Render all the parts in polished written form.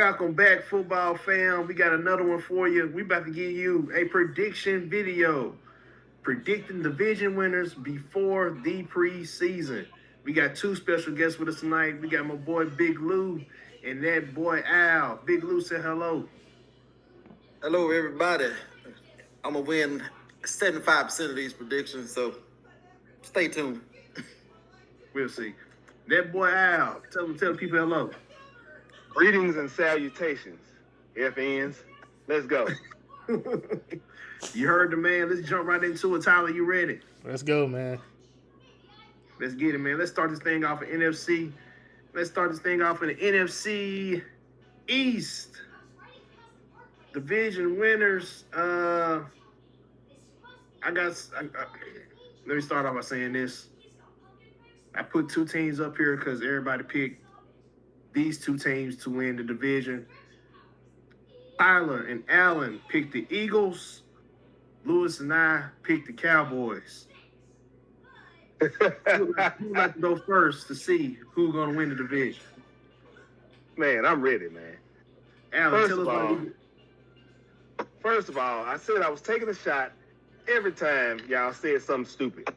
Welcome back, football fam. We got another one for you. We about to give you a prediction video predicting division winners before the preseason. We got two special guests with us tonight. We got my boy Big Lou and that boy Al. Big Lou said hello. Hello, everybody. I'm gonna win 75% of these predictions, so stay tuned. We'll see. That boy Al. Tell the people hello. Greetings and salutations, FNs. Let's go. You heard the man. Let's jump right into it. Tyler, you ready? Let's go, man. Let's get it, man. Let's start this thing off in NFC. Let's start this thing off in the NFC East. Division winners. Let me start off by saying this. I put two teams up here because everybody picked these two teams to win the division. Tyler and Allen picked the Eagles. Lewis and I picked the Cowboys. Who would like to go first to see who's going to win the division? Man, I'm ready, man. Allen, tell us what First of all, I said I was taking a shot every time y'all said something stupid.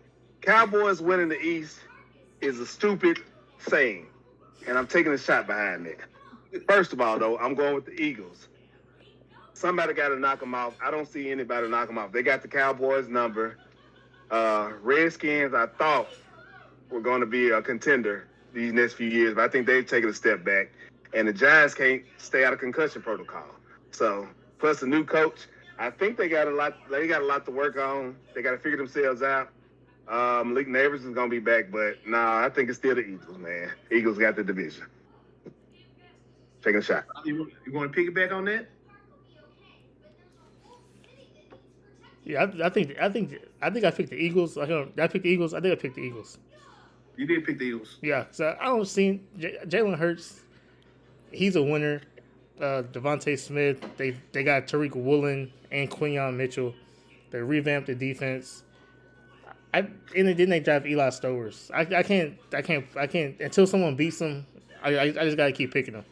Cowboys winning the East is a stupid saying, and I'm taking a shot behind that. First of all, though, I'm going with the Eagles. Somebody got to knock them off. I don't see anybody knock them off. They got the Cowboys number. Redskins, I thought, were going to be a contender these next few years, but I think they've taken a step back. And the Giants can't stay out of concussion protocol. So, plus a new coach, I think they got a lot. They got a lot to work on. They got to figure themselves out. Malik Neighbors is going to be back, but I think it's still the Eagles, man. Eagles got the division. Taking a shot. You want to piggyback on that? Yeah, I think I picked the Eagles. I picked the Eagles. I think I picked the Eagles. You did pick the Eagles. Yeah, so I don't see Jalen Hurts. He's a winner. Devontae Smith. They got Tariq Woolen and Quinyon Mitchell. They revamped the defense. And then they draft Eli Stowers. I can't until someone beats them. I just gotta keep picking them.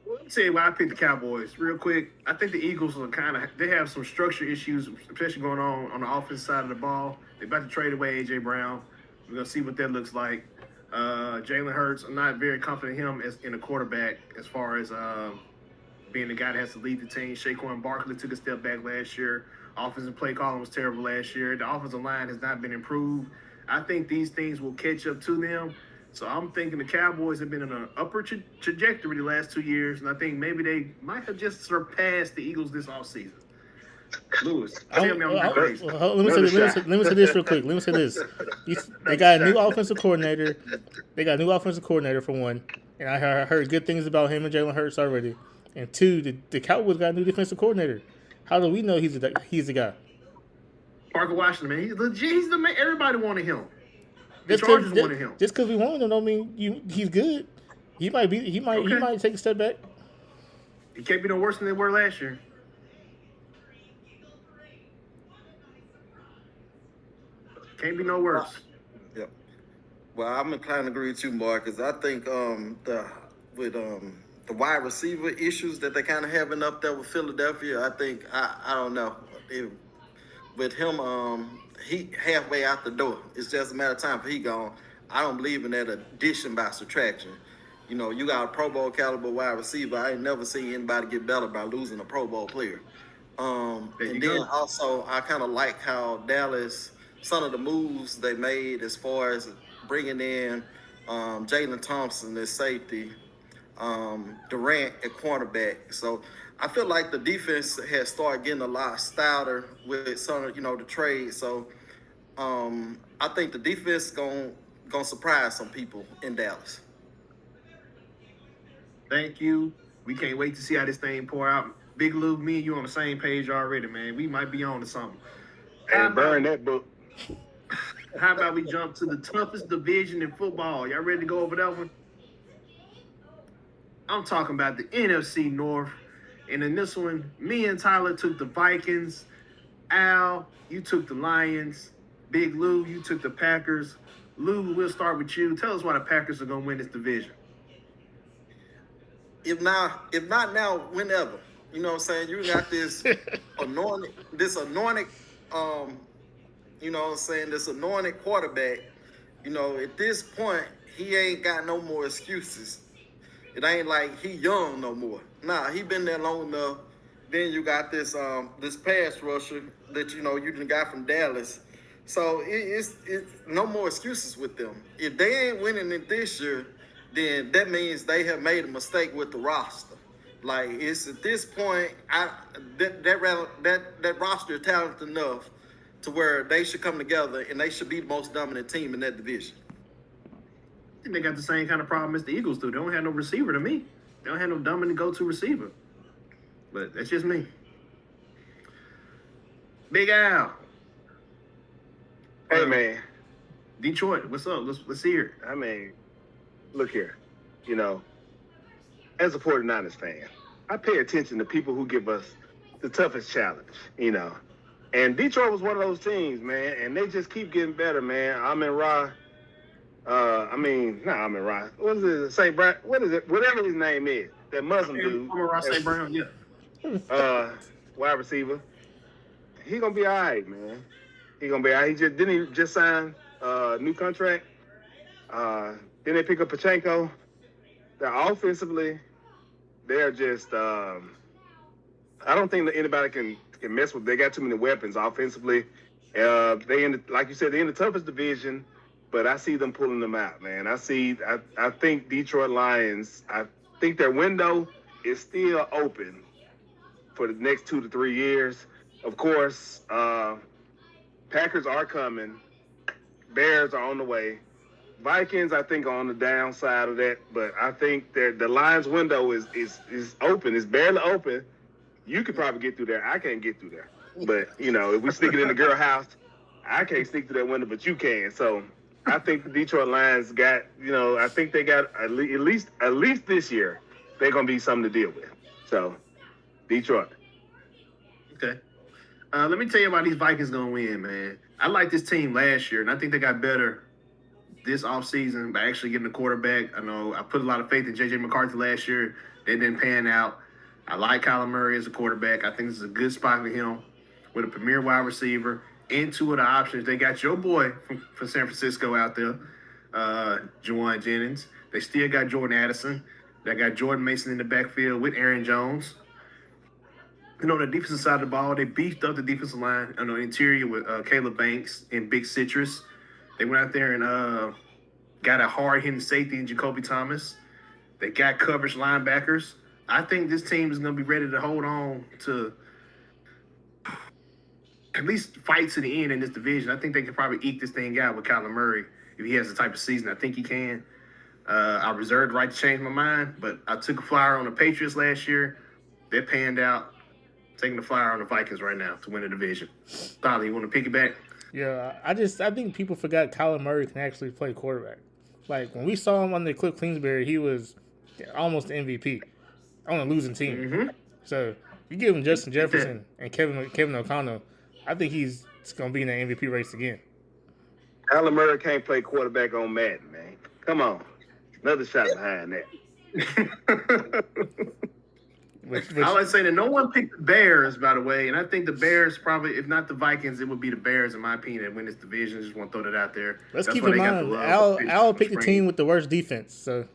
Let me tell you why I picked the Cowboys real quick. I think the Eagles are they have some structure issues, especially going on the offense side of the ball. They're about to trade away A.J. Brown. We're going to see what that looks like. Jalen Hurts, I'm not very confident in him as in a quarterback as far as being the guy that has to lead the team. Saquon Barkley took a step back last year. Offensive play calling was terrible last year. The offensive line has not been improved. I think these things will catch up to them. So I'm thinking the Cowboys have been in an upward trajectory the last 2 years, and I think maybe they might have just surpassed the Eagles this offseason. Lewis, tell me I'm crazy. Let me say this real quick. Let me say this. They got a new offensive coordinator. They got a new offensive coordinator for one, and I heard good things about him and Jalen Hurts already. And two, the Cowboys got a new defensive coordinator. How do we know he's the guy? Parker Washington, man, he's legit. He's the man. Everybody wanted him. The Just Chargers wanted him. Just because we wanted him, don't mean he's good. He might take a step back. It can't be no worse than they were last year. Can't be no worse. Yep. Well, I'm inclined to agree with you, Mark, because I think the wide receiver issues that they kind of having up there with Philadelphia, I think I don't know. With him, he halfway out the door. It's just a matter of time for he gone. I don't believe in that addition by subtraction. You know, you got a Pro Bowl caliber wide receiver. I ain't never seen anybody get better by losing a Pro Bowl player. And then also, I kind of like how Dallas, some of the moves they made as far as bringing in Jalen Thompson as safety, Durant at cornerback. So I feel like the defense has started getting a lot stouter with some of, the trade. So I think the defense gonna surprise some people in Dallas. Thank you. We can't wait to see how this thing pour out. Big Lou, me and you on the same page already, man. We might be on to something. And burn that book. How about we jump to the toughest division in football? Y'all ready to go over that one? I'm talking about the NFC North. And in this one, me and Tyler took the Vikings. Al, you took the Lions. Big Lou, you took the Packers. Lou, we'll start with you. Tell us why the Packers are going to win this division. if not now, whenever. You know what I'm saying? You got this anointed, you know what I'm saying, this anointed quarterback. You know, at this point, he ain't got no more excuses. It ain't like he young no more. Nah, he been there long enough. Then you got this pass rusher that you done got from Dallas. So it's no more excuses with them. If they ain't winning it this year, then that means they have made a mistake with the roster. Like it's at this point, that roster is talented enough to where they should come together and they should be the most dominant team in that division. I think they got the same kind of problem as the Eagles do. They don't have no receiver to me. They don't have no dominant go-to receiver. But that's just me. Big Al. Hey, man. Detroit, what's up? Let's hear it. I mean, look here. You know, as a 49ers fan, I pay attention to people who give us the toughest challenge, you know. And Detroit was one of those teams, man, and they just keep getting better, man. Amon-Ra. Not Amon-Ra. What is it? St. Brown? What is it? Whatever his name is. That Muslim dude. Amon-Ra St. Brown, yeah. Wide receiver. He gonna be all right, man. He gonna be all right. Didn't he just sign a new contract? Then they pick up Pachenko. They're offensively, they're just. I don't think that anybody can mess with. They got too many weapons offensively. Like you said, they're in the toughest division, but I see them pulling them out, man. I think Detroit Lions. I think their window is still open for the next 2 to 3 years. Of course, Packers are coming. Bears are on the way. Vikings, I think, are on the downside of that, but I think that the Lions window is open. It's barely open. You could probably get through there. I can't get through there. But, if we stick it in the girl house, I can't stick to that window, but you can. So I think the Detroit Lions got, I think they got at least this year, they're going to be something to deal with. So, Detroit. Okay. Let me tell you about these Vikings going to win, man. I liked this team last year, and I think they got better this offseason by actually getting a quarterback. I know I put a lot of faith in J.J. McCarthy last year. They didn't pan out. I like Kyler Murray as a quarterback. I think this is a good spot for him with a premier wide receiver and 2 of the options. They got your boy from San Francisco out there, Juwan Jennings. They still got Jordan Addison. They got Jordan Mason in the backfield with Aaron Jones. On the defensive side of the ball, they beefed up the defensive line on the interior with Caleb Banks and Big Citrus. They went out there and got a hard-hitting safety in Jacoby Thomas. They got coverage linebackers. I think this team is going to be ready to hold on to at least fight to the end in this division. I think they can probably eke this thing out with Kyler Murray if he has the type of season I think he can. I reserved the right to change my mind, but I took a flyer on the Patriots last year. They panned out. Taking the flyer on the Vikings right now to win the division. Tyler, you want to piggyback? Yeah, I think people forgot Kyler Murray can actually play quarterback. Like, when we saw him under Cliff Kingsbury, he was almost the MVP on a losing team. Mm-hmm. So, you give him Justin Jefferson and Kevin O'Connell, I think he's going to be in the MVP race again. Kyler Murray can't play quarterback on Madden, man. Come on. Another shot behind that. I would say that no one picked the Bears, by the way, and I think the Bears probably, if not the Vikings, it would be the Bears, in my opinion, that win this division. Just want to throw that out there. Let's keep in mind, Al picked the team with the worst defense. So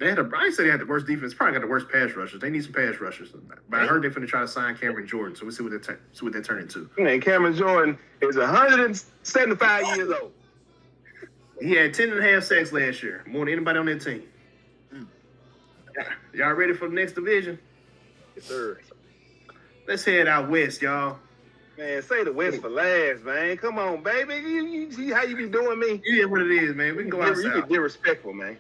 I ain't say they had the worst defense. Probably got the worst pass rushers. They need some pass rushers. But I heard they're going to try to sign Cameron Jordan, so we'll see what they turn into. And Cameron Jordan is 175 years old. He had 10.5 sacks last year, more than anybody on that team. Y'all ready for the next division? Yes, sir. Let's head out west, y'all. Man, say the West for last, man. Come on, baby. You see how you be doing me? Yeah, what it is, man. We can go outside. You be disrespectful, man.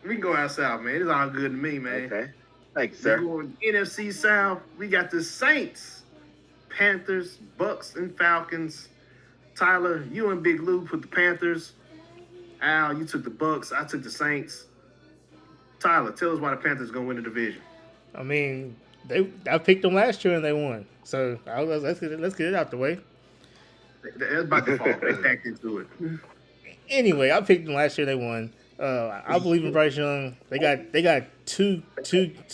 We can go outside, man. It's all good to me, man. Okay. Thank you, sir. We're going NFC South. We got the Saints, Panthers, Bucks, and Falcons. Tyler, you and Big Lou put the Panthers. Al, you took the Bucks. I took the Saints. Tyler, tell us why the Panthers are going to win the division. I mean, I picked them last year and they won. So let's get it out the way. That's by default. They packed into it. Anyway, I picked them last year. They won. I believe in Bryce Young. They got two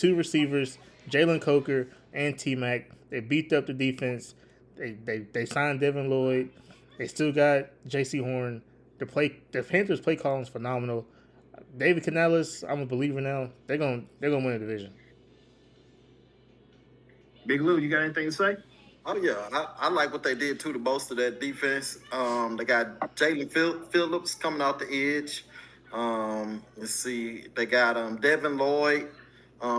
receivers, Jalen Coker and T Mac. They beefed up the defense. They signed Devin Lloyd. They still got J.C. Horn. The Panthers play calling is phenomenal. David Canales, I'm a believer now. They're gonna win the division. Big Lou, you got anything to say? Oh yeah, I like what they did too to bolster that defense. They got Jalen Phillips coming out the edge. Let's see, they got Devin Lloyd,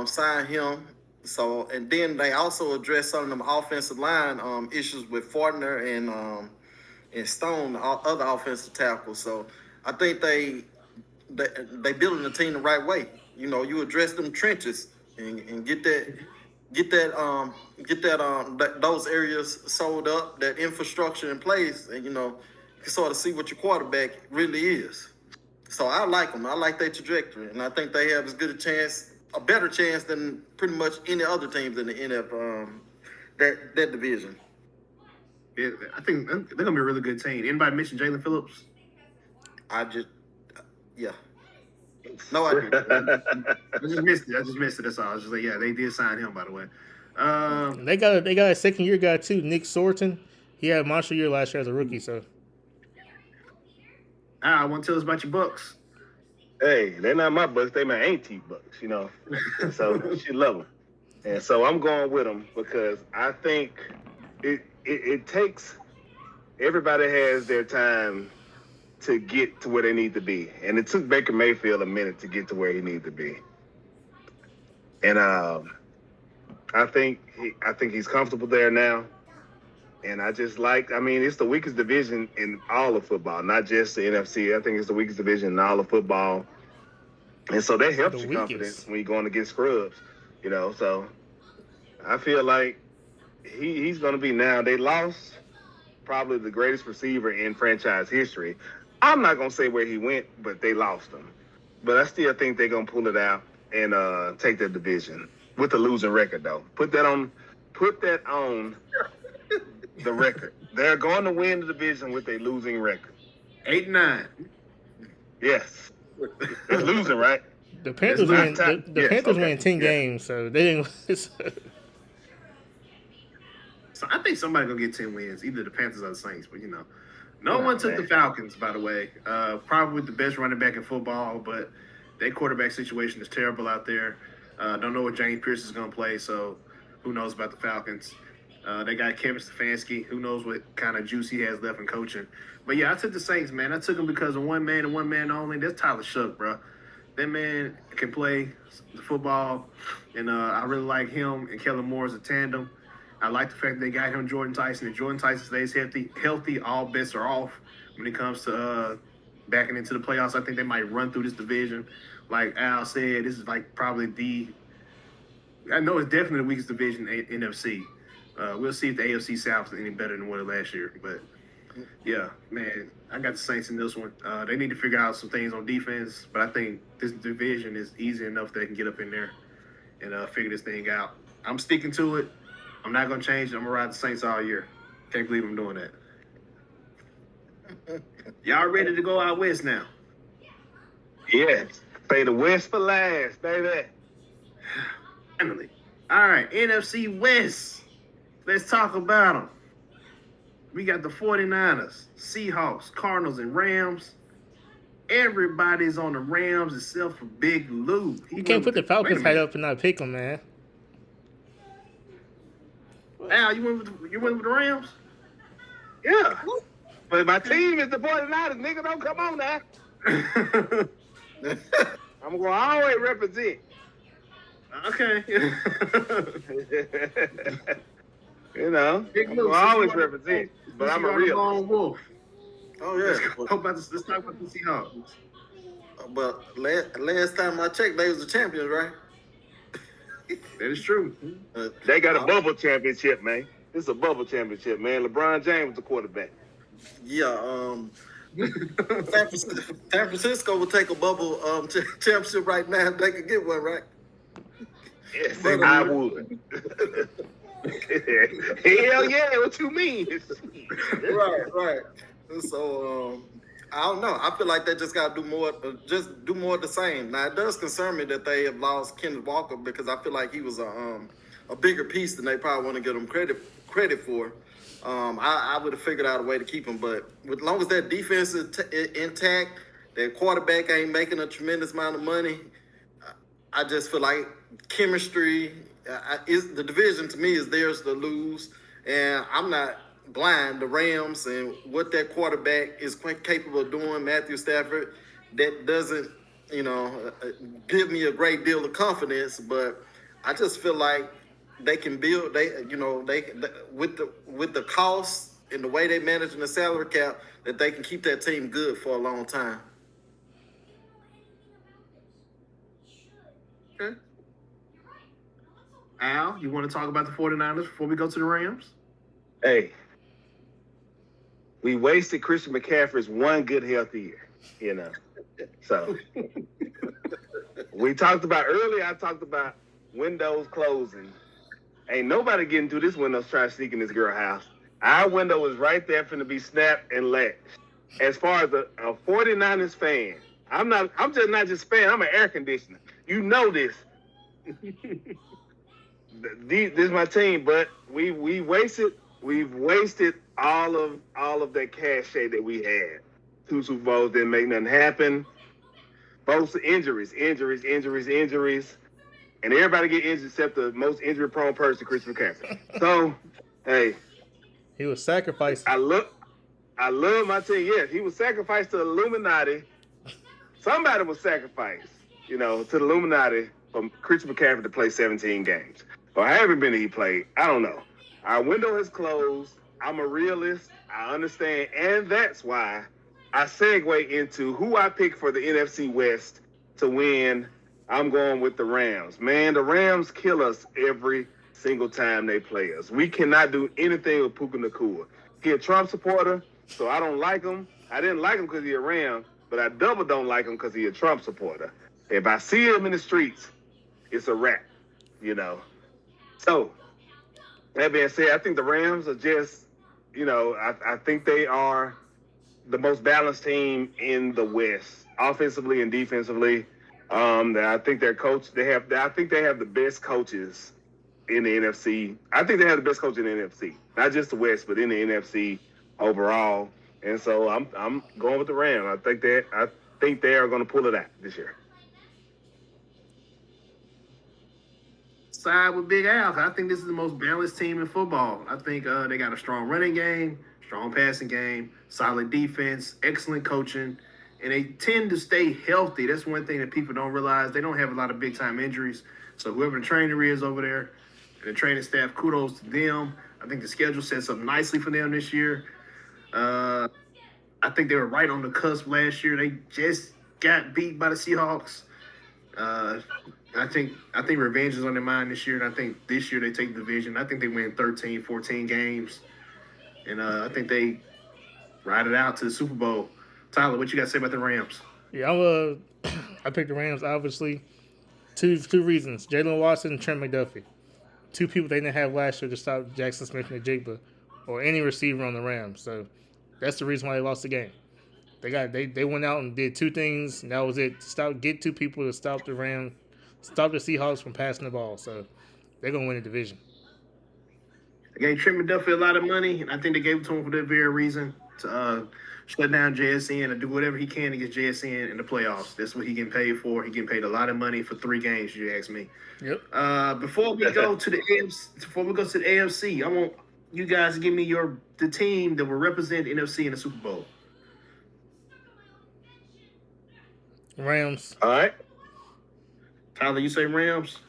signed him. So and then they also addressed some of them offensive line issues with Fortner and Stone, other offensive tackles. So I think they building the team the right way. You know, you address them trenches and get those areas sold up, that infrastructure in place, and you know, you can sort of see what your quarterback really is. So I like them. I like their trajectory, and I think they have as good a better chance than pretty much any other teams in the NF that division. Yeah, I think they're gonna be a really good team. Anybody mention Jalen Phillips? Yeah. No, I didn't. I just missed it. That's all. I was just like, yeah, they did sign him, by the way. They got a second year guy too, Nick Sorton. He had a monster year last year as a rookie. So, I want to tell us about your Bucks. Hey, they're not my Bucks. They my auntie Bucks, you know. So she love them. And so I'm going with them because I think it takes – everybody has their time to get to where they need to be. And it took Baker Mayfield a minute to get to where he needs to be. And I think he's comfortable there now. And I just it's the weakest division in all of football, not just the NFC. I think it's the weakest division in all of football. And so that helps your confidence when you're going against scrubs, you know. So I feel like he's going to be now. They lost probably the greatest receiver in franchise history. I'm not going to say where he went, but they lost him. But I still think they're going to pull it out and take that division with a losing record, though. Put that on the record. They're going to win the division with a losing record. 8-9. Yes. It's losing, right? The Panthers win 10 games, so they didn't. So I think somebody's gonna get 10 wins, either the Panthers or the Saints. But you know, no one took the Falcons, by the way. Probably the best running back in football, but their quarterback situation is terrible out there. Don't know what James Pierce is gonna play, so who knows about the Falcons? They got Kevin Stefanski. Who knows what kind of juice he has left in coaching. But, yeah, I took the Saints, man. I took them because of one man and one man only. That's Tyler Shough, bro. That man can play the football, and I really like him and Kellen Moore as a tandem. I like the fact that they got him Jordan Tyson. If Jordan Tyson stays healthy, all bets are off when it comes to backing into the playoffs. I think they might run through this division. Like Al said, this is like probably I know it's definitely the weakest division in NFC. We'll see if the AFC South is any better than what it was last year. But, yeah, man, I got the Saints in this one. They need to figure out some things on defense, but I think this division is easy enough that they can get up in there and figure this thing out. I'm sticking to it. I'm not going to change it. I'm going to ride the Saints all year. Can't believe I'm doing that. Y'all ready to go out west now? Yes. Say the West for last, baby. Finally. All right, NFC West. Let's talk about them. We got the 49ers, Seahawks, Cardinals, and Rams. Everybody's on the Rams except for Big Lou. You can't put the Falcons head up and not pick them, man. Al, you went with the Rams? Yeah. But my team is the 49ers, nigga. Don't come on now. I'm going to always represent. Okay. You know, I'm always represent, but I'm a real wolf. Oh yeah. Let's talk about the Seahawks. But last time I checked, they was the champions, right? That is true. They got a bubble championship, man. This is a bubble championship, man. LeBron James the quarterback. Yeah. San Francisco will take a bubble championship right now. They could get one, right? Yes, I would. Hell yeah, what you mean? Right. So I don't know. I feel like they just got to do more, just do more of the same. Now, it does concern me that they have lost Kenneth Walker because I feel like he was a bigger piece than they probably want to give him credit for. I would have figured out a way to keep him, but as long as that defense is intact, that quarterback ain't making a tremendous amount of money, I just feel like chemistry is the division to me is theirs to lose, and I'm not blind. The Rams and what that quarterback is quite capable of doing, Matthew Stafford, that doesn't, give me a great deal of confidence. But I just feel like they can build. With the costs and the way they managing the salary cap, that they can keep that team good for a long time. Okay. Al, you want to talk about the 49ers before we go to the Rams? Hey, we wasted Christian McCaffrey's one good healthy year, So we talked about earlier. I talked about windows closing. Ain't nobody getting through this window trying to sneak in this girl house. Our window is right there finna be snapped and latched. As far as a 49ers fan, I'm just not just fan, I'm an air conditioner. You know this. This is my team, but we've wasted all of that cachet that we had. 2 Super Bowls didn't make nothing happen. Both injuries. And everybody get injured except the most injury-prone person, Christopher McCaffrey. So, hey. He was sacrificed. I love my team. Yes, he was sacrificed to the Illuminati. Somebody was sacrificed, to the Illuminati for Christopher McCaffrey to play 17 games. Or however many he played. I don't know. Our window has closed. I'm a realist. I understand. And that's why I segue into who I pick for the NFC West to win. I'm going with the Rams. Man, the Rams kill us every single time they play us. We cannot do anything with Puka Nacua. He's a Trump supporter, so I don't like him. I didn't like him because he's a Ram, but I double don't like him because he's a Trump supporter. If I see him in the streets, it's a wrap, So, that being said, I think the Rams are just, I think they are the most balanced team in the West, offensively and defensively. I think their coach, I think they have the best coaches in the NFC. I think they have the best coach in the NFC, not just the West, but in the NFC overall. And so I'm going with the Rams. I think they are going to pull it out this year. Side with Big Al. I think this is the most balanced team in football. I think they got a strong running game, strong passing game, solid defense, excellent coaching, and they tend to stay healthy. That's one thing that people don't realize. They don't have a lot of big-time injuries. So whoever the trainer is over there and the training staff, kudos to them. I think the schedule sets up nicely for them this year. I think they were right on the cusp last year. They just got beat by the Seahawks. I think revenge is on their mind this year, and I think this year they take the division. I think they win 13, 14 games, and I think they ride it out to the Super Bowl. Tyler, what you got to say about the Rams? Yeah, I picked the Rams, obviously. Two reasons. Jalen Watson and Trent McDuffie. 2 people they didn't have last year to stop Jackson Smith and Jigba or any receiver on the Rams. So that's the reason why they lost the game. They went out and did 2 things, and that was it. Get 2 people to stop the Rams, stop the Seahawks from passing the ball. So they're going to win the division. They gave Trent McDuffie a lot of money, and I think they gave it to him for that very reason, to shut down JSN and do whatever he can to get JSN in the playoffs. That's what he getting paid for. He getting paid a lot of money for 3 games, you ask me. Yep. Before we go to the AFC, I want you guys to give me the team that will represent the NFC in the Super Bowl. Rams. All right. Tyler, you say Rams?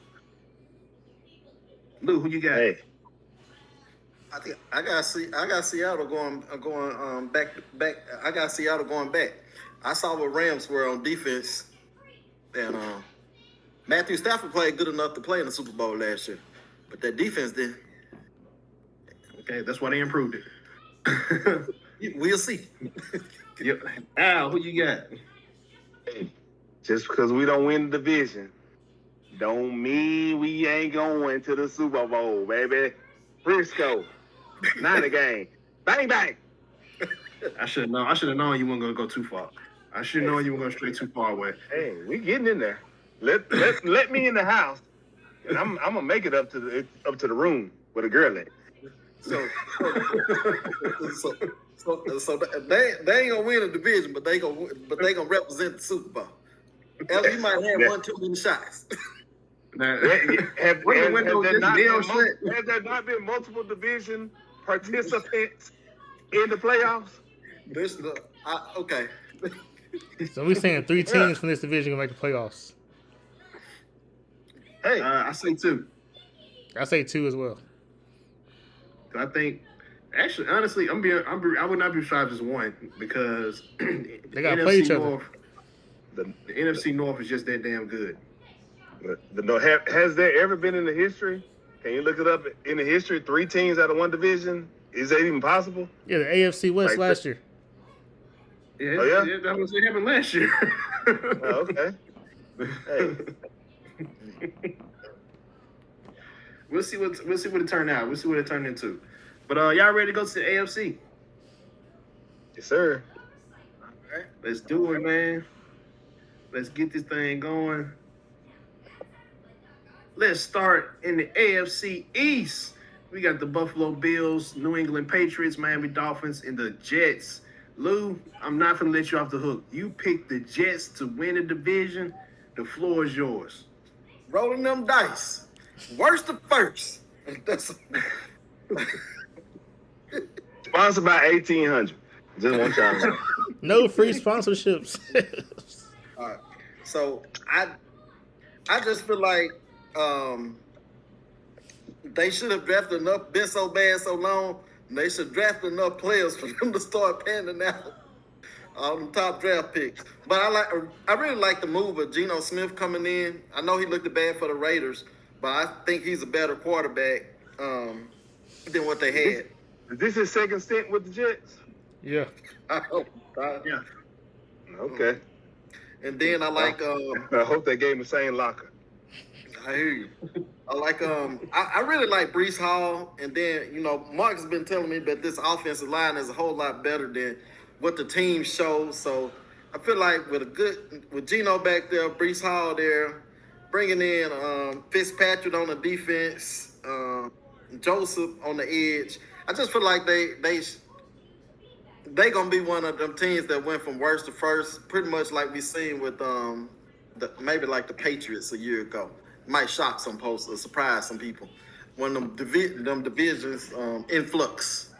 Lou, who you got? Hey. I think I got Seattle going back. I got Seattle going back. I saw what Rams were on defense, and Matthew Stafford played good enough to play in the Super Bowl last year, but that defense did. Okay, that's why they improved it. We'll see. Yep. Al, who you got? Hey, just because we don't win the division, don't mean we ain't going to the Super Bowl, baby. Frisco. 90 game. Bang, bang. I should have known. I should have known you weren't gonna go too far. I should have known you were going straight too far away. Hey, we getting in there. Let me in the house, and I'm gonna make it up to the room with a girl at. So, so they ain't gonna win the division, but they gonna represent the Super Bowl. Ellie, you might have one too many shots. Now, Has there not been multiple division participants in the playoffs? Okay. So we're saying 3 teams from this division gonna make the playoffs. Hey, I say 2. I say 2 as well. I think, actually, honestly, I would not be shocked as 1 because They gotta play each other. The NFC North is just that damn good. Has there ever been in the history? Can you look it up in the history? 3 teams out of one division? Is that even possible? Yeah, the AFC West last year. Yeah, Oh, yeah? that was what happened last year. Oh, okay. Hey. We'll see what it turned out. We'll see what it turned into. But y'all ready to go to the AFC? Yes, sir. All right, let's do it, man. Let's get this thing going. Let's start in the AFC East. We got the Buffalo Bills, New England Patriots, Miami Dolphins, and the Jets. Lou, I'm not going to let you off the hook. You picked the Jets to win the division. The floor is yours. Rolling them dice. Worst to first. That's Sponsored by 1800. Just want y'all to know. No free sponsorships. all right. So I just feel like they should have drafted enough, been so bad so long, and they should draft enough players for them to start panning out on the top draft picks. But I really like the move of Geno Smith coming in. I know he looked bad for the Raiders, but I think he's a better quarterback than what they had. Is this his second stint with the Jets? Yeah. Yeah. Okay. And then I like I hope they gave him the same locker. I hear you. I like I really like Brees Hall, and then Mark has been telling me that this offensive line is a whole lot better than what the team shows. So I feel like with Geno back there, Brees Hall there, bringing in Fitzpatrick on the defense, Joseph on the edge. I just feel like they gonna be one of them teams that went from worst to first, pretty much like we seen with maybe like the Patriots a year ago. Might shock some posts or surprise some people. One of them divisions in flux.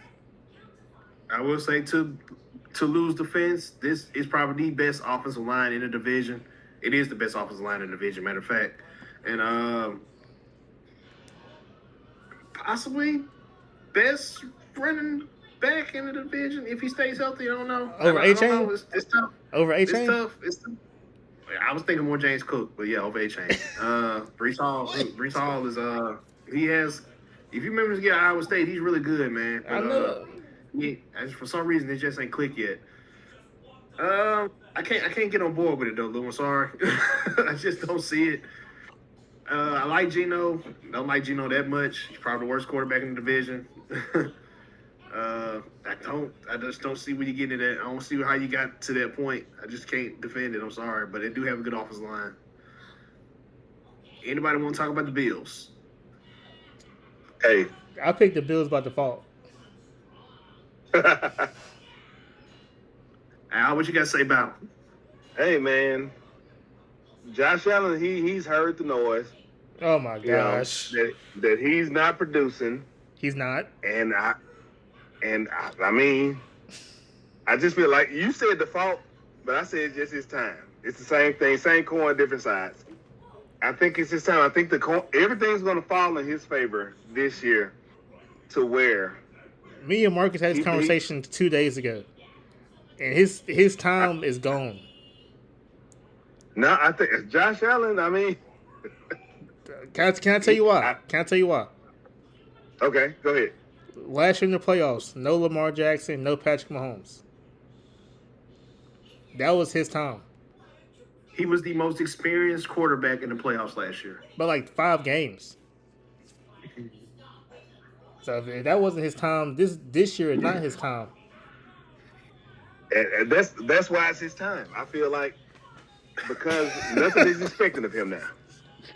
I will say to lose defense, this is probably the best offensive line in the division. It is the best offensive line in the division, matter of fact. And possibly best running back in the division if he stays healthy. I don't know. Over A-Chain? It's tough. Over A-Chain? It's tough. I was thinking more James Cook, but yeah, over A-Chain. Brees Hall is he has. If you remember him at Iowa State, he's really good, man. But, I know. For some reason, it just ain't clicked yet. I can't get on board with it though, Lou. I'm sorry. I just don't see it. I like Geno. Don't like Geno that much. He's probably the worst quarterback in the division. I just don't see where you're getting at. I don't see how you got to that point. I just can't defend it. I'm sorry, but they do have a good offensive line. Anybody want to talk about the Bills? Hey. I picked the Bills by default. Al, what you got to say about him? Hey, man. Josh Allen, he's heard the noise. Oh my gosh. That he's not producing. He's not. And I mean, I just feel like you said default, but I said it's just his time. It's the same thing, same coin, different sides. I think it's his time. I think everything's going to fall in his favor this year to where. Me and Marcus had this conversation 2 days ago, and his time is gone. No, I think Josh Allen. I mean, can I tell you why? Can I tell you why? Okay, go ahead. Last year in the playoffs, no Lamar Jackson, no Patrick Mahomes. That was his time. He was the most experienced quarterback in the playoffs last year. But like 5 games. So if that wasn't his time, this year is not his time. And that's why it's his time. I feel like because nothing is expected of him now.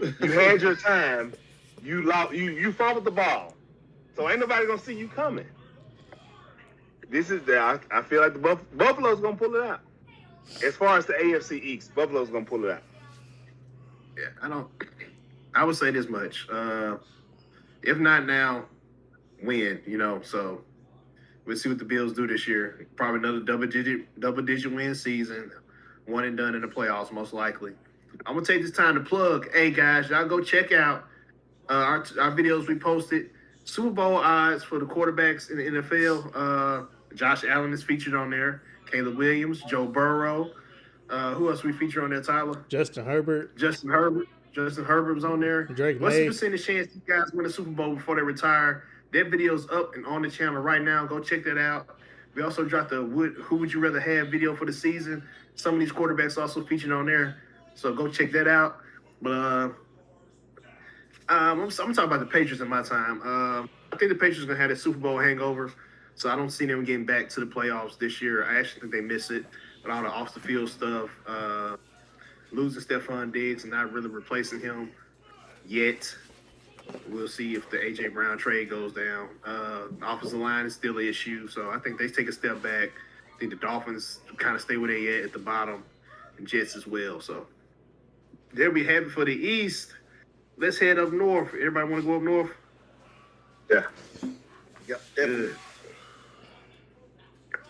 You had your time. You lost. You fumbled the ball, so ain't nobody gonna see you coming. This is the. I feel like the Buffalo's gonna pull it out. As far as the AFC East, Buffalo's gonna pull it out. Yeah, I would say this much. If not now, when? So we'll see what the Bills do this year. Probably another double digit win season, one and done in the playoffs, most likely. I'm gonna take this time to plug. Hey guys, y'all go check out our videos we posted. Super Bowl odds for the quarterbacks in the NFL. Josh Allen is featured on there. Caleb Williams, Joe Burrow. Who else we feature on there, Tyler? Justin Herbert. Justin Herbert was on there. Drake What's May. the percentage chance these guys win a Super Bowl before they retire? That video's up and on the channel right now. Go check that out. We also dropped the Who Would You Rather Have video for the season. Some of these quarterbacks also featured on there. So go check that out. But I'm talking about the Patriots in my time. I think the Patriots are going to have that Super Bowl hangover. So I don't see them getting back to the playoffs this year. I actually think they miss it with all the off-the-field stuff. Losing Stephon Diggs and not really replacing him yet. We'll see if the A.J. Brown trade goes down. Offensive line is still an issue, so I think they take a step back. I think the Dolphins kind of stay where they at the bottom, and Jets as well. So there we have it for the East. Let's head up north. Everybody want to go up north? Yeah. Yep, definitely. Good.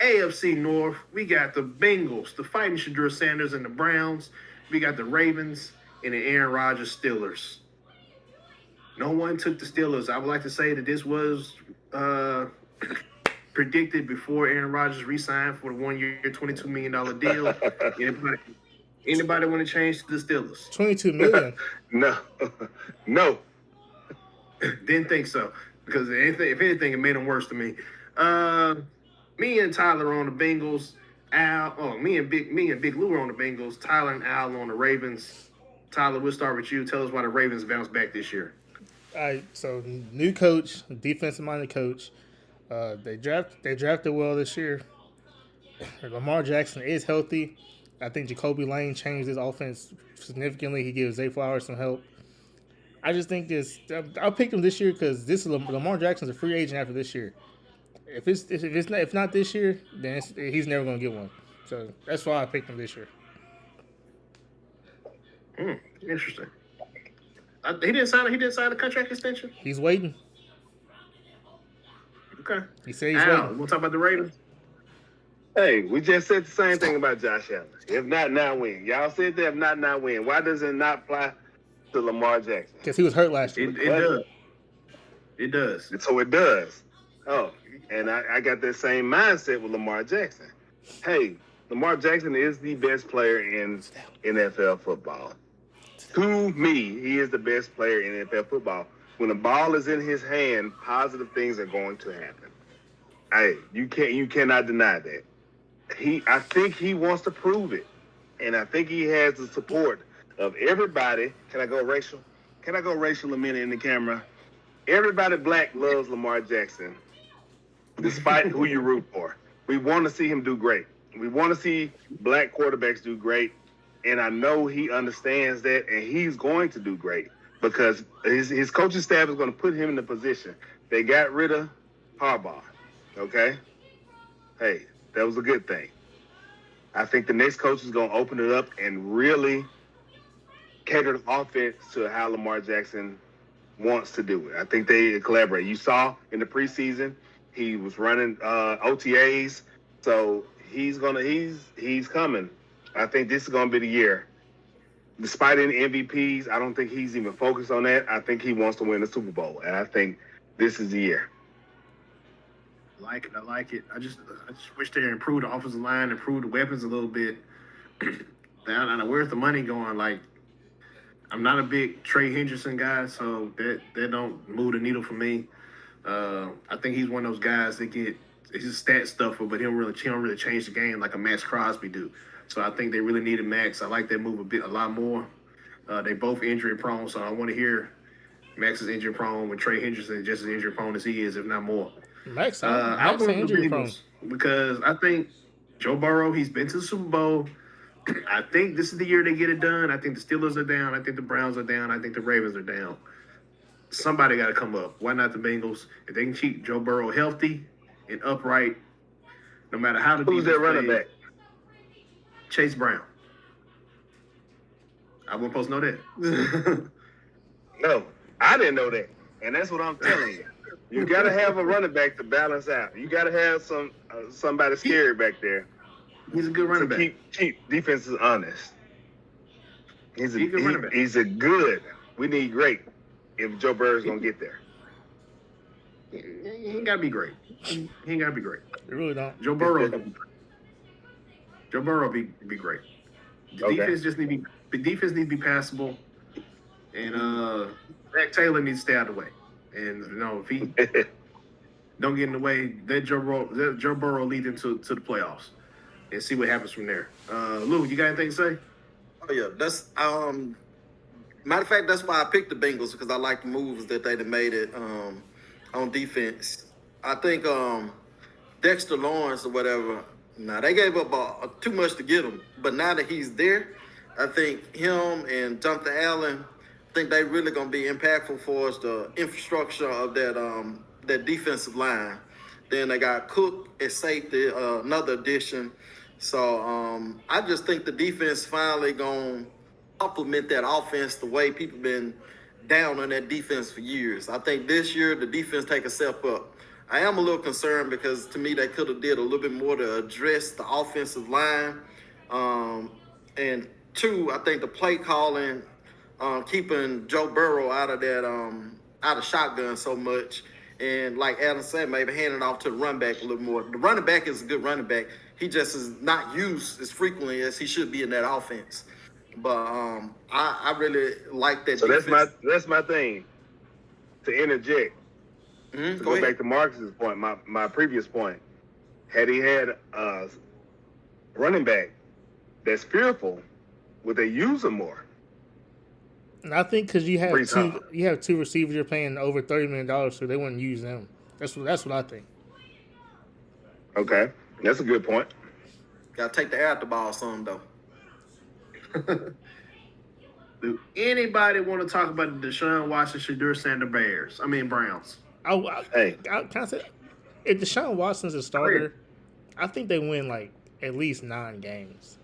AFC North, we got the Bengals, the Fighting Shadur Sanders and the Browns. We got the Ravens and the Aaron Rodgers Steelers. No one took the Steelers. I would like to say that this was predicted before Aaron Rodgers re-signed for the 1 year, $22 million deal. Anybody want to change to the Steelers? $22 million. No. Didn't think so. Because if anything, it made them worse to me. Me and Tyler are on the Bengals. Me and Big Lou are on the Bengals. Tyler and Al on the Ravens. Tyler, we'll start with you. Tell us why the Ravens bounced back this year. All right, so new coach, defensive-minded coach. They drafted well this year. Lamar Jackson is healthy. I think Jacoby Lane changed his offense significantly. He gives Zay Flowers some help. I just think I'll pick him this year because Lamar Jackson's a free agent after this year. If not this year, then he's never gonna get one. So that's why I picked him this year. Interesting. He didn't sign a contract extension. He's waiting. Okay. He said he's waiting. We'll talk about the Ravens. Hey, we just said the same thing about Josh Allen. If not, now win. Y'all said that if not, now win. Why does it not apply to Lamar Jackson? Because he was hurt last year. It does. It does. So it does. Oh, and I got that same mindset with Lamar Jackson. Hey, Lamar Jackson is the best player in NFL football. To me, he is the best player in NFL football. When the ball is in his hand, positive things are going to happen. Hey, you cannot deny that. I think he wants to prove it, and I think he has the support of everybody. Can I go racial a minute in the camera? Everybody black loves Lamar Jackson, despite who you root for. We want to see him do great. We want to see black quarterbacks do great, and I know he understands that, and he's going to do great because his coaching staff is going to put him in the position. They got rid of Harbaugh, okay? Hey, that was a good thing. I think the next coach is going to open it up and really cater the offense to how Lamar Jackson wants to do it. I think they collaborate. You saw in the preseason, he was running OTAs, so he's coming. I think this is going to be the year. Despite any MVPs, I don't think he's even focused on that. I think he wants to win the Super Bowl, and I think this is the year. I like it. I just wish they improved the offensive line, improved the weapons a little bit. Now, where's the money going? Like, I'm not a big Trey Hendrickson guy, so that don't move the needle for me. I think he's one of those guys that he's a stat stuffer, but he don't really change the game like a Max Crosby do. So I think they really needed Max. I like that move a lot more. They both injury prone, so I want to hear Max is injury prone with Trey Hendrickson is just as injury prone as he is, if not more. Max I'm injury prone. because I think Joe Burrow, he's been to the Super Bowl. I think this is the year they get it done. I think the Steelers are down. I think the Browns are down. I think the Ravens are down. Somebody got to come up. Why not the Bengals? If they can keep Joe Burrow healthy and upright, no matter how the Who's defense their running plays, back? Chase Brown. I wasn't supposed to know that. No, I didn't know that, and that's what I'm telling you. You got to have a running back to balance out. You got to have somebody scary back there He's a good running to back. keep defenses honest. He's He's a good running back. He's a good. We need great if Joe Burrow's gonna get there. He ain't got to be great. He ain't got to be great. They really don't. Joe Burrow will be great. Joe Burrow will be great. The Okay. defense just need to be passable, and Zach Taylor needs to stay out of the way. And if he don't get in the way, let Joe Burrow lead them to the playoffs, and see what happens from there. Lou, you got anything to say? Oh yeah, that's matter of fact, that's why I picked the Bengals because I like the moves that they made it on defense. I think Dexter Lawrence or whatever. Now they gave up too much to get him, but now that he's there, I think him and Jonathan Allen, I think they really gonna be impactful for us. The infrastructure of that defensive line. Then they got Cook at safety, another addition. So I just think the defense finally gonna complement that offense the way people been down on that defense for years. I think this year the defense take a step up. I am a little concerned because to me they could have did a little bit more to address the offensive line. And two, I think the play calling, keeping Joe Burrow out of shotgun so much. And like Adam said, maybe handing off to the run back a little more. The running back is a good running back. He just is not used as frequently as he should be in that offense. But I really like that. So defense. that's my thing. To interject, to Go go ahead. back to Marcus's point, my previous point. Had he had a running back that's fearful, would they use him more? And I think because you have Brees Hall. two receivers you're paying over $30 million, so they wouldn't use them. That's what I think. Okay, that's a good point. Got to take the air out the ball some though. Do anybody want to talk about the Deshaun Watson, Shadur Sanders Browns? Hey, Can I say, if Deshaun Watson's a starter, I think they win like at least 9 games.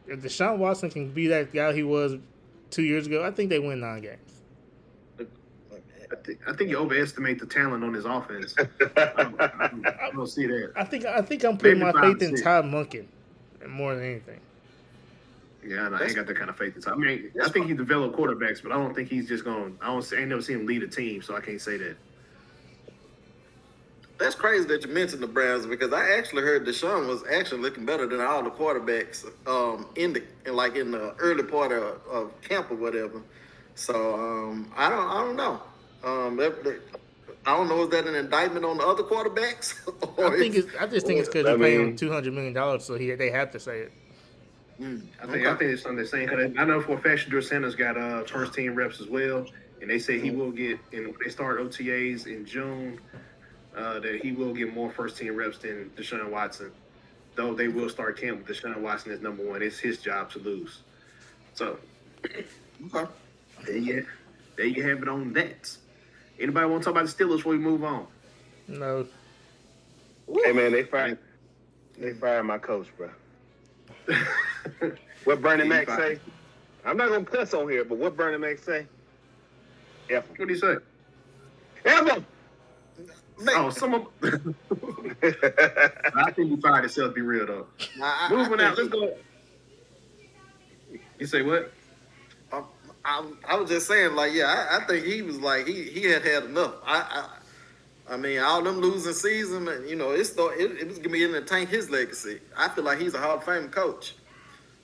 If Deshaun Watson can be that guy he was 2 years ago, I think they win 9 games. I think you overestimate the talent on his offense. I don't see that. I think I'm putting Maybe my faith in 5-6. Todd Monken more than anything. Yeah, I ain't got that kind of faith. I mean, I think he developed quarterbacks, but I don't think he's just going. I ain't never seen him lead a team, so I can't say that. That's crazy that you mentioned the Browns because I actually heard Deshaun was actually looking better than all the quarterbacks in the early part of camp or whatever. So I don't know. I don't know. Is that an indictment on the other quarterbacks? I just think it's because you pay him $200 million, so they have to say it. I think it's something they're saying. I know for a fact Shadur Sanders got first team reps as well, and they say he will get. And when they start OTAs in June, that he will get more first team reps than Deshaun Watson. Though they will start camp with Deshaun Watson as number one. It's his job to lose. So, Okay. there you have it on that. Anybody want to talk about the Steelers before we move on? No. hey man, they fired my coach, bro. What Bernie Mac say? I'm not gonna cuss on here, but what Bernie Mac say? F him. What do you say? F him. Oh, someone. I think he fired himself. Be real though. Moving out. Let's go. You say what? I was just saying, I think he was like he had enough. I mean, all them losing season, it was gonna be in the tank his legacy. I feel like he's a Hall of Fame coach,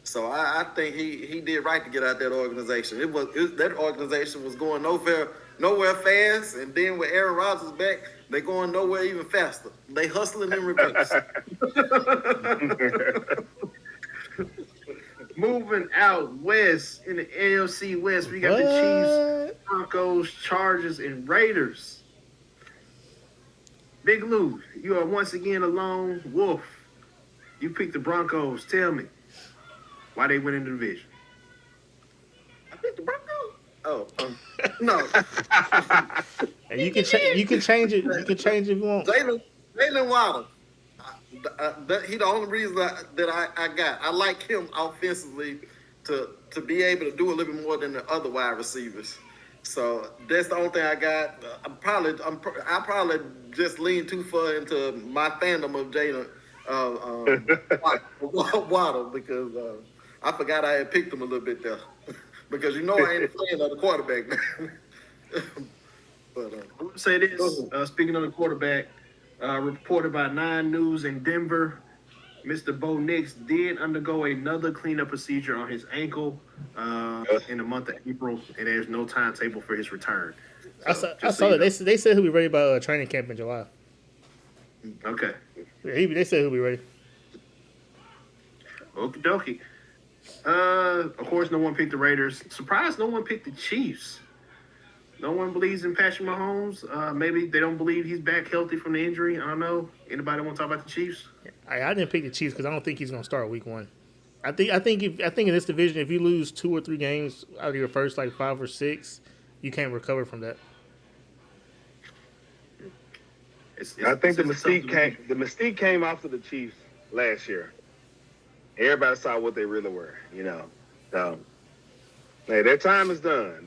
so I think he did right to get out that organization. That organization was going nowhere fast, and then with Aaron Rodgers back, they going nowhere even faster. They hustling in reverse. Moving out west in the AFC West, we got the Chiefs, Broncos, Chargers, and Raiders. Big Lou, you are once again a lone wolf. You picked the Broncos. Tell me why they win in the division. I picked the Broncos. Oh, no. And you can change it. You can change it if you want. Jalen Waddle. He the only reason that I got. I like him offensively to be able to do a little bit more than the other wide receivers. So that's the only thing I got. I probably just lean too far into my fandom of Jalen Waddle because I forgot I had picked him a little bit there because I ain't a fan of the quarterback. But I want to say this. Speaking of the quarterback, reported by 9 News in Denver, Mr. Bo Nix did undergo another cleanup procedure on his ankle in the month of April, and there's no timetable for his return. So, I saw it. They said he'll be ready by training camp in July. Okay. Yeah, they said he'll be ready. Okie dokie. Of course, no one picked the Raiders. Surprised no one picked the Chiefs. No one believes in Patrick Mahomes. Maybe they don't believe he's back healthy from the injury. I don't know. Anybody want to talk about the Chiefs? I didn't pick the Chiefs because I don't think he's going to start week 1. I think in this division, if you lose 2 or 3 games out of your first 5 or 6, you can't recover from that. I think the mystique came off of the Chiefs last year. Everybody saw what they really were, So, hey, their time is done.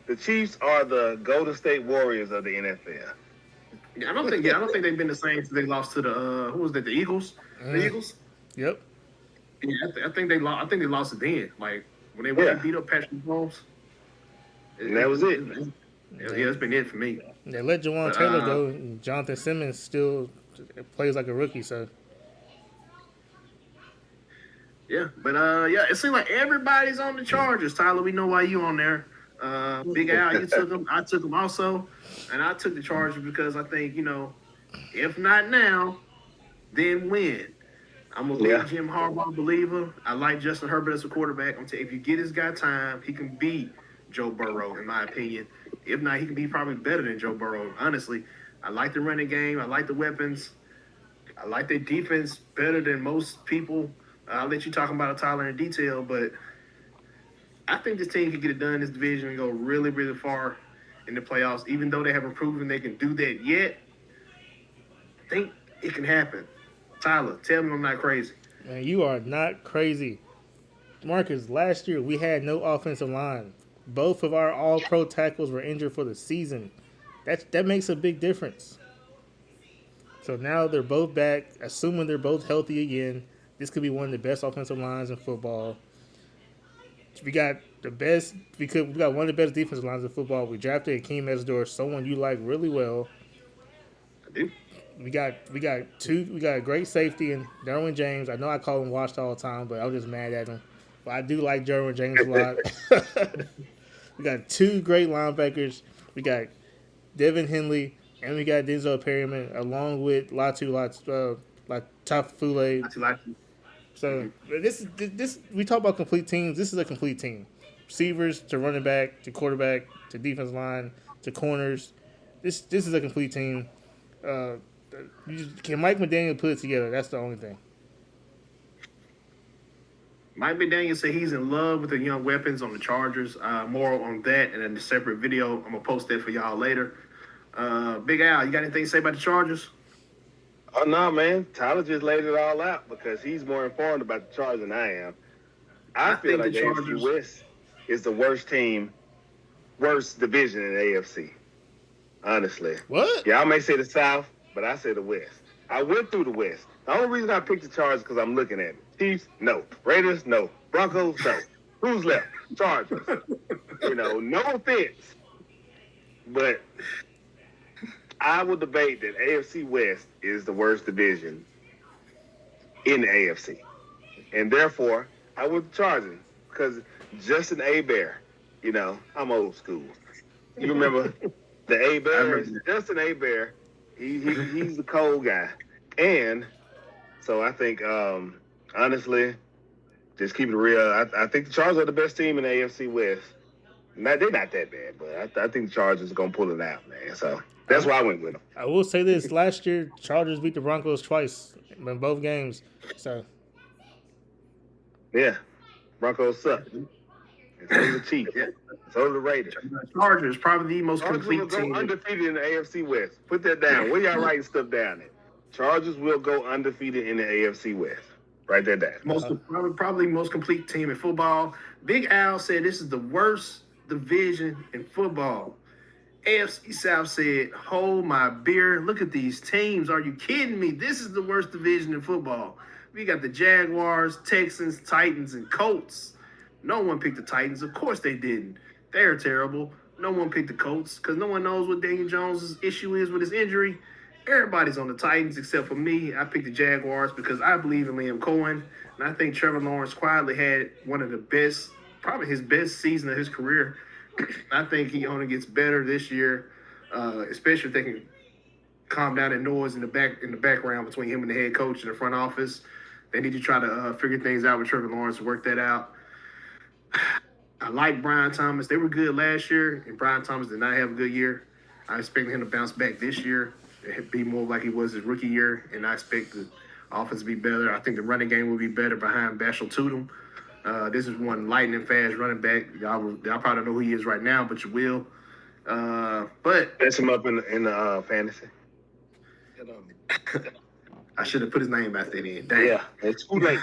The Chiefs are the Golden State Warriors of the NFL. Yeah, I don't think they've been the same since they lost to the who was that? The Eagles. The Eagles. Yep. Yeah, I think they lost. I think they lost it then. Like when they went and beat up Patrick Mahomes. And that was it. Yeah, that's been it for me. They let Jawan Taylor go, and Jonathan Simmons still plays like a rookie. So. Yeah, but it seems like everybody's on the Chargers. Tyler, we know why you on there. Big Al, you took him. I took him also, and I took the Chargers because I think if not now, then when? I'm a big Jim Harbaugh believer. I like Justin Herbert as a quarterback. I'm telling you, if you get this guy time, he can beat Joe Burrow, in my opinion. If not, he can be probably better than Joe Burrow. Honestly, I like the running game. I like the weapons. I like their defense better than most people. I'll let you talk about it, Tyler, in detail, but I think this team can get it done in this division and go really, really far in the playoffs. Even though they haven't proven they can do that yet, I think it can happen. Tyler, tell me I'm not crazy. Man, you are not crazy. Marcus, last year we had no offensive line. Both of our all-pro tackles were injured for the season. That makes a big difference. So now they're both back, assuming they're both healthy again. This could be one of the best offensive lines in football. We got one of the best defensive lines in football. We drafted Akeem Mesidor, someone you like really well. I do. We got a great safety in Derwin James. I know I call him washed all the time, but I'm just mad at him. But I do like Derwin James a lot. We got 2 great linebackers. We got Devin Henley and we got Denzel Perryman along with Latu Tafule. So this we talk about complete teams. This is a complete team. Receivers to running back to quarterback to defense line to corners. This is a complete team. Can Mike McDaniel put it together? That's the only thing. Mike McDaniel said he's in love with the young weapons on the Chargers. More on that and in a separate video. I'm gonna post that for y'all later. Big Al, you got anything to say about the Chargers? Oh, no, man. Tyler just laid it all out because he's more informed about the Chargers than I am. I feel like the AFC West is the worst division in the AFC. Honestly. What? Y'all may say the South, but I say the West. I went through the West. The only reason I picked the Chargers is because I'm looking at it. Chiefs, no. Raiders, no. Broncos, no. Who's left? Chargers. No offense. But I would debate that AFC West is the worst division in the AFC. And therefore, I would charge him because Justin Hebert, I'm old school. You remember the Hebert? Justin Hebert, he's the cold guy. And so I think, honestly, just keep it real. I think the Chargers are the best team in the AFC West. They're not that bad, but I think the Chargers are gonna pull it out, man. So that's why I went with them. I will say this: last year, Chargers beat the Broncos twice in both games. So Yeah, Broncos suck. And so do the Chiefs. Yeah. So do the Raiders. Chargers probably the most Chargers will complete go team. undefeated in the AFC West. Put that down. Where y'all writing stuff down at? Chargers will go undefeated in the AFC West. Write that down. Probably most complete team in football. Big Al said this is the worst division in football. AFC South said, hold my beer. Look at these teams. Are you kidding me? This is the worst division in football. We got the Jaguars, Texans, Titans, and Colts. No one picked the Titans. Of course they didn't. They're terrible. No one picked the Colts because no one knows what Daniel Jones' issue is with his injury. Everybody's on the Titans except for me. I picked the Jaguars because I believe in Liam Cohen. And I think Trevor Lawrence quietly had one of the best, probably his best season of his career. I think he only gets better this year, especially if they can calm down that noise in the background between him and the head coach and the front office. They need to try to figure things out with Trevor Lawrence and work that out. I like Brian Thomas. They were good last year, and Brian Thomas did not have a good year. I expect him to bounce back this year. It'd be more like he was his rookie year, and I expect the offense to be better. I think the running game will be better behind Bashal Tutum. This is one lightning fast running back. Y'all probably don't know who he is right now, but you will. But Catch him up in the fantasy. I should have put his name back there then. Dang. Yeah, it's too late.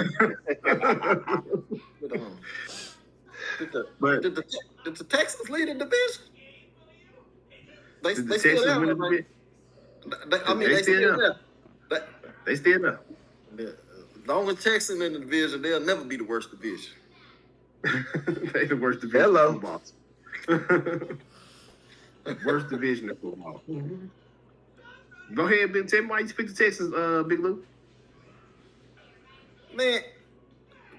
But did the Texans lead the division? They Did the still Texans there, win the right? division? They still there. They still up. As long as Texans in the division, they'll never be the worst division. They the worst division Hello. in football. Worst division in football. Go ahead, Big Tim. Why you pick the Texans, Big Lou? Man,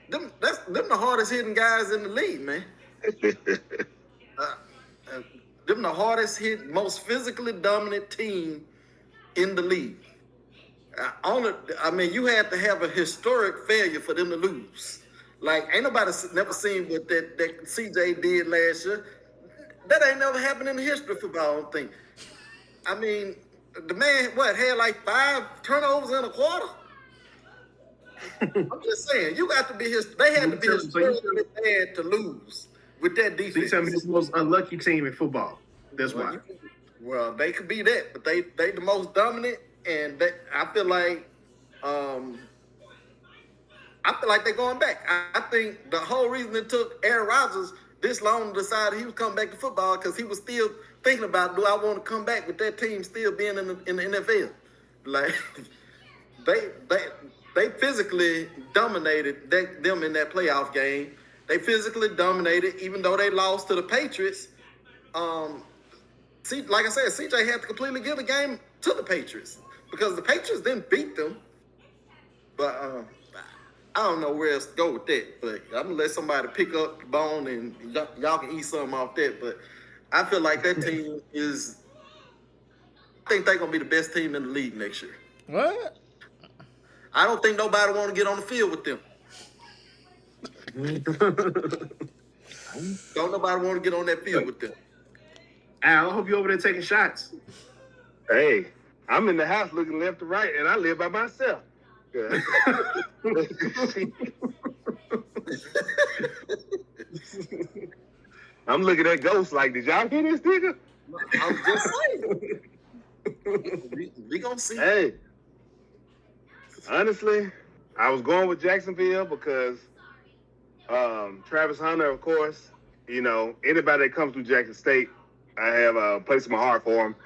them the hardest hitting guys in the league, man. Them the hardest hit, most physically dominant team in the league. You had to have a historic failure for them to lose. Like, ain't nobody never seen what that CJ did last year. That ain't never happened in the history of football, I don't think. I mean, the man, had like 5 turnovers in a quarter? I'm just saying, you got to be they had to be historically bad to lose with that defense. So you tell me this is the most unlucky team in football. That's why. Well, they could be that, but they the most dominant, and I feel like they're going back. I think the whole reason it took Aaron Rodgers this long to decide he was coming back to football because he was still thinking about, do I want to come back with that team still being in the NFL? Like they physically dominated them in that playoff game. They physically dominated, even though they lost to the Patriots. Like I said, CJ had to completely give the game to the Patriots because the Patriots didn't beat them. But I don't know where else to go with that. But I'm gonna let somebody pick up the bone and y'all can eat something off that. But I feel like that team is. I think they're gonna be the best team in the league next year. what? I don't think nobody want to get on the field with them. Don't nobody want to get on that field with them. Al, I hope you're over there taking shots. Hey, I'm in the house looking left to right, and I live by myself. Yeah. I'm looking at ghosts like, did y'all hear this nigga? I'm just saying. We gonna see. Hey, honestly, I was going with Jacksonville because Travis Hunter, of course, anybody that comes through Jackson State, I have a place in my heart for him.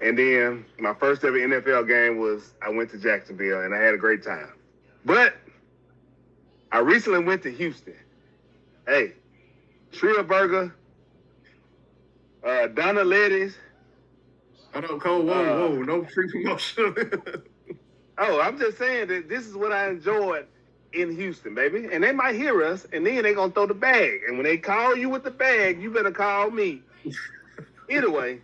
And then my first ever NFL game I went to Jacksonville, and I had a great time. But I recently went to Houston. Hey, Tria Burger, Donna Letty's. Hold on, Cole. Whoa. No free promotion. Oh, I'm just saying that this is what I enjoyed in Houston, baby. And they might hear us, and then they're going to throw the bag. And when they call you with the bag, you better call me. Anyway,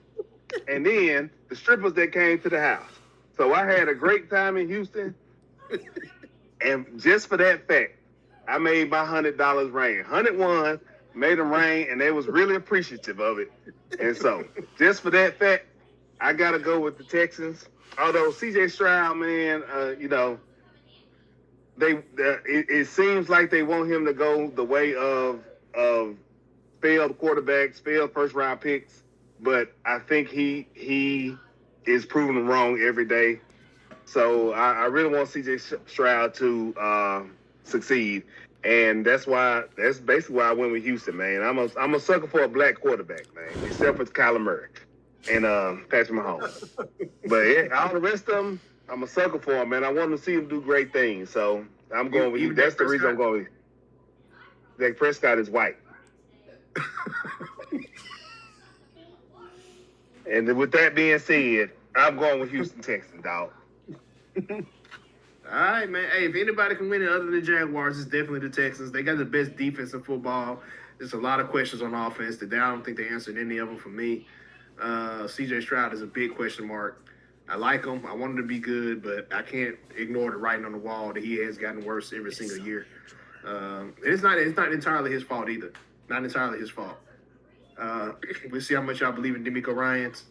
and then the strippers that came to the house. So I had a great time in Houston. And just for that fact, I made my $100 rain. 101, made them rain, and they was really appreciative of it. And so, just for that fact, I gotta go with the Texans. Although C.J. Stroud, man, it seems like they want him to go the way of failed quarterbacks, failed first round picks. But I think he is proving them wrong every day. So I really want C.J. Stroud to succeed, and that's basically why I went with Houston, man. I'm a sucker for a black quarterback, man, except for Kyler Murray and Patrick Mahomes. But yeah, all the rest of them, I'm a sucker for them, man. I want to see them do great things, so I'm going with you. That's the reason I'm going with you. Dak Prescott is white. And with that being said, I'm going with Houston Texans, dog. All right, man. Hey, if anybody can win it other than Jaguars, it's definitely the Texans. They got the best defense in football. There's a lot of questions on offense that I don't think they answered any of them for me. C.J. Stroud is a big question mark. I like him. I want him to be good, but I can't ignore the writing on the wall that he has gotten worse every single year. It's not entirely his fault either. Not entirely his fault. We'll see how much y'all believe in D'Amico Ryans.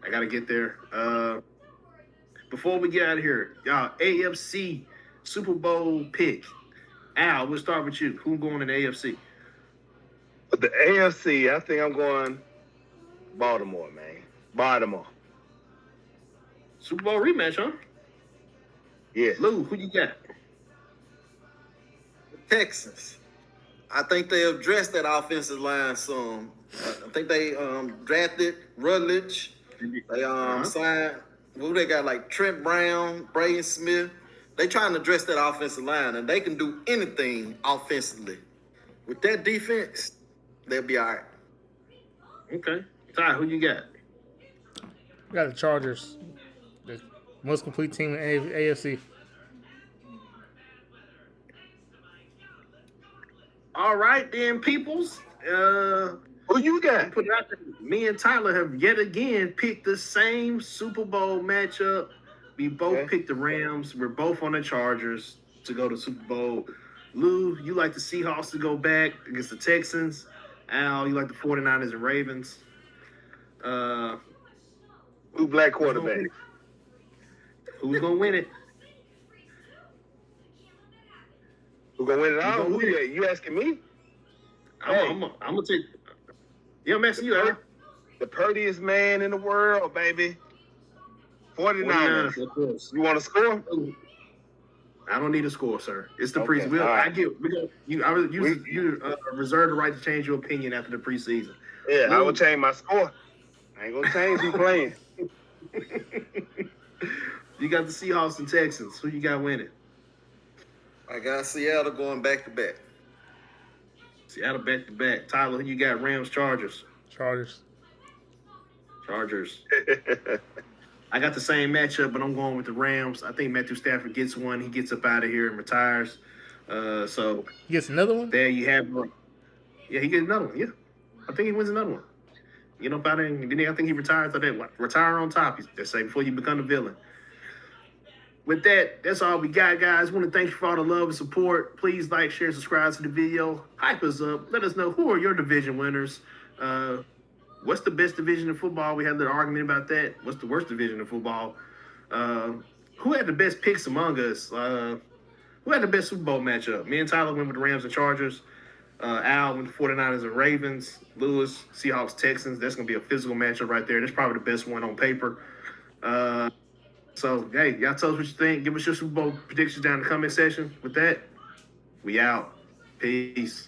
I got to get there. Before we get out of here, y'all, AFC Super Bowl pick. Al, we'll start with you. Who's going in the AFC? The AFC, I think I'm going Baltimore, man. Baltimore. Super Bowl rematch, huh? Yeah. Lou, who you got? Texans. I think they addressed that offensive line some. I think they drafted Rutledge. They signed, who they got, like Trent Brown, Braden Smith. They trying to address that offensive line, and they can do anything offensively. With that defense, they'll be all right. Okay. Ty, who you got? We got the Chargers, the most complete team in AFC. All right, then, peoples. Who you got? Put it out there. Me and Tyler have yet again picked the same Super Bowl matchup. We both picked the Rams. We're both on the Chargers to go to Super Bowl. Lou, you like the Seahawks to go back against the Texans. Al, you like the 49ers and Ravens. Who black quarterback? Who's going to win it? Who gonna win it all? gonna Who win you asking me? I'm going to take. Yeah, I'm asking you, Al. The purtiest man in the world, baby. 49ers. Of course. You want to score? I don't need a score, sir. It's the Okay, preseason. all right. You reserve the right to change your opinion after the preseason. Yeah, I will change my score. I ain't gonna change who playing. You got the Seahawks and Texans. Who you got winning? I got Seattle going back to back. Seattle back to back. Tyler, who you got? Rams, Chargers. Chargers. I got the same matchup, but I'm going with the Rams. I think Matthew Stafford gets one. He gets up out of here and retires. So He gets another one? there you have one. Yeah, he gets another one. Yeah, I think he wins another one. You know about it. And then I think he retires. So that retire on top. They say before you become a villain. With that, that's all we got, guys. Want to thank you for all the love and support. Please like, share, subscribe to the video. Hype us up. Let us know who are your division winners. What's the best division in football? We had a little argument about that. What's the worst division in football? Who had the best picks among us? Who had the best Super Bowl matchup? Me and Tyler went with the Rams and Chargers. Al went with the 49ers and Ravens. Lewis, Seahawks, Texans. That's going to be a physical matchup right there. That's probably the best one on paper. So, hey, y'all tell us what you think. Give us your Super Bowl predictions down in the comment section. With that, we out. Peace.